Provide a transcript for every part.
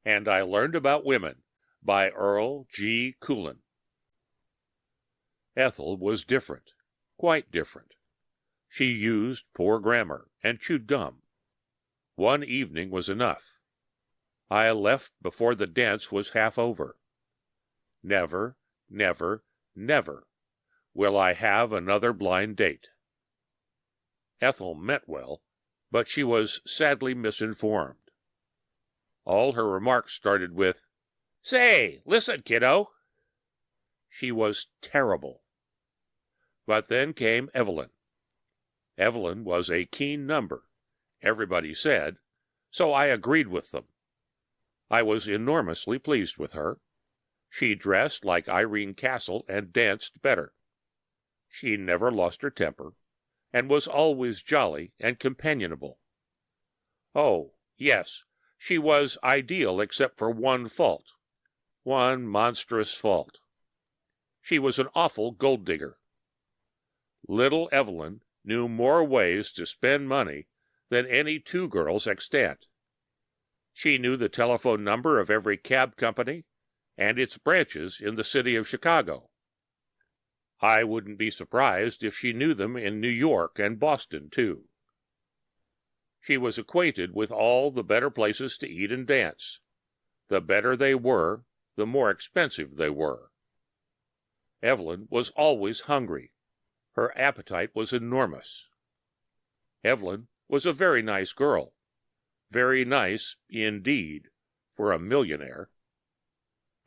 and I Learned About Women by Earl G. Coolin. Ethel was different, quite different. She used poor grammar and chewed gum. One evening was enough. I left before the dance was half over. Never, never, never will I have another blind date. Ethel meant well, but she was sadly misinformed. All her remarks started with, "Say, listen, kiddo." She was terrible. But then came Evelyn. Evelyn was a keen number, everybody said, so I agreed with them. I was enormously pleased with her. She dressed like Irene Castle and danced better. She never lost her temper, and was always jolly and companionable. Oh, yes, she was ideal except for one fault, one monstrous fault. She was an awful gold digger. Little Evelyn knew more ways to spend money than any two girls extant. She knew the telephone number of every cab company and its branches in the city of Chicago. I wouldn't be surprised if she knew them in New York and Boston, too. She was acquainted with all the better places to eat and dance. The better they were, the more expensive they were. Evelyn was always hungry. Her appetite was enormous. Evelyn was a very nice girl. Very nice, indeed, for a millionaire.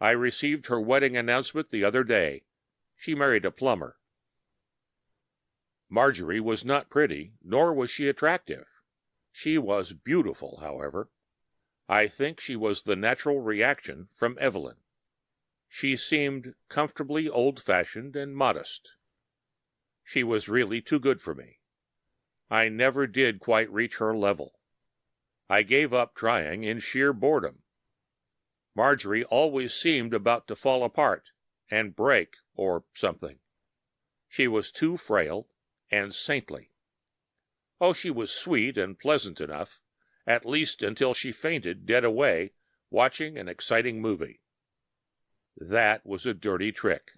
I received her wedding announcement the other day. She married a plumber. Marjorie was not pretty, nor was she attractive. She was beautiful, however. I think she was the natural reaction from Evelyn. She seemed comfortably old-fashioned and modest. She was really too good for me. I never did quite reach her level. I gave up trying in sheer boredom. Marjorie always seemed about to fall apart and break or something. She was too frail and saintly. Oh, she was sweet and pleasant enough, at least until she fainted dead away watching an exciting movie. That was a dirty trick.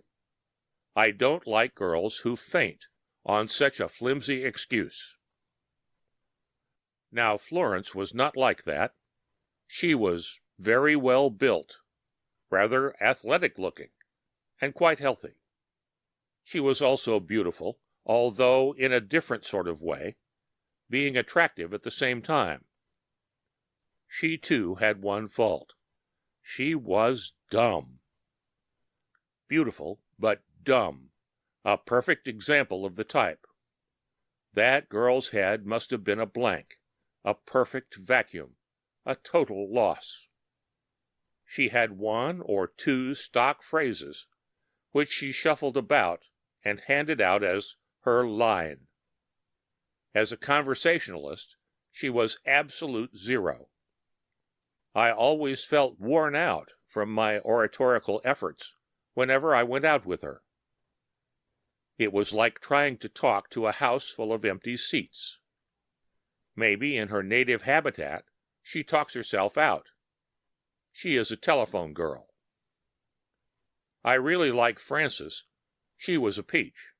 I don't like girls who faint on such a flimsy excuse. Now, Florence was not like that. She was very well built, rather athletic looking, and quite healthy. She was also beautiful, although in a different sort of way, being attractive at the same time. She, too, had one fault. She was dumb. Beautiful, but dumb. A perfect example of the type. That girl's head must have been a blank, a perfect vacuum, a total loss. She had one or two stock phrases, which she shuffled about and handed out as her line. As a conversationalist, she was absolute zero. I always felt worn out from my oratorical efforts whenever I went out with her. It was like trying to talk to a house full of empty seats. Maybe in her native habitat, she talks herself out. She is a telephone girl. I really liked Frances. She was a peach.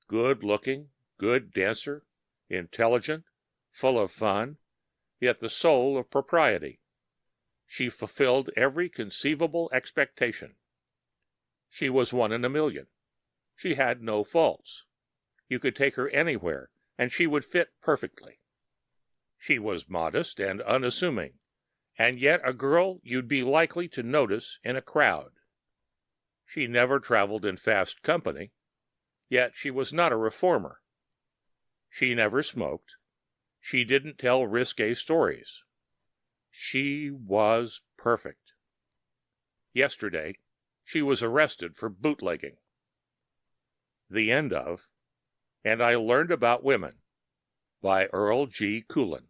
Good-looking, good dancer, intelligent, full of fun, yet the soul of propriety. She fulfilled every conceivable expectation. She was one in a million. She had no faults. You could take her anywhere, and she would fit perfectly. She was modest and unassuming, and yet a girl you'd be likely to notice in a crowd. She never traveled in fast company, yet she was not a reformer. She never smoked. She didn't tell risque stories. She was perfect. Yesterday, she was arrested for bootlegging. The end of And I Learned About Women by Earl G. Coolin.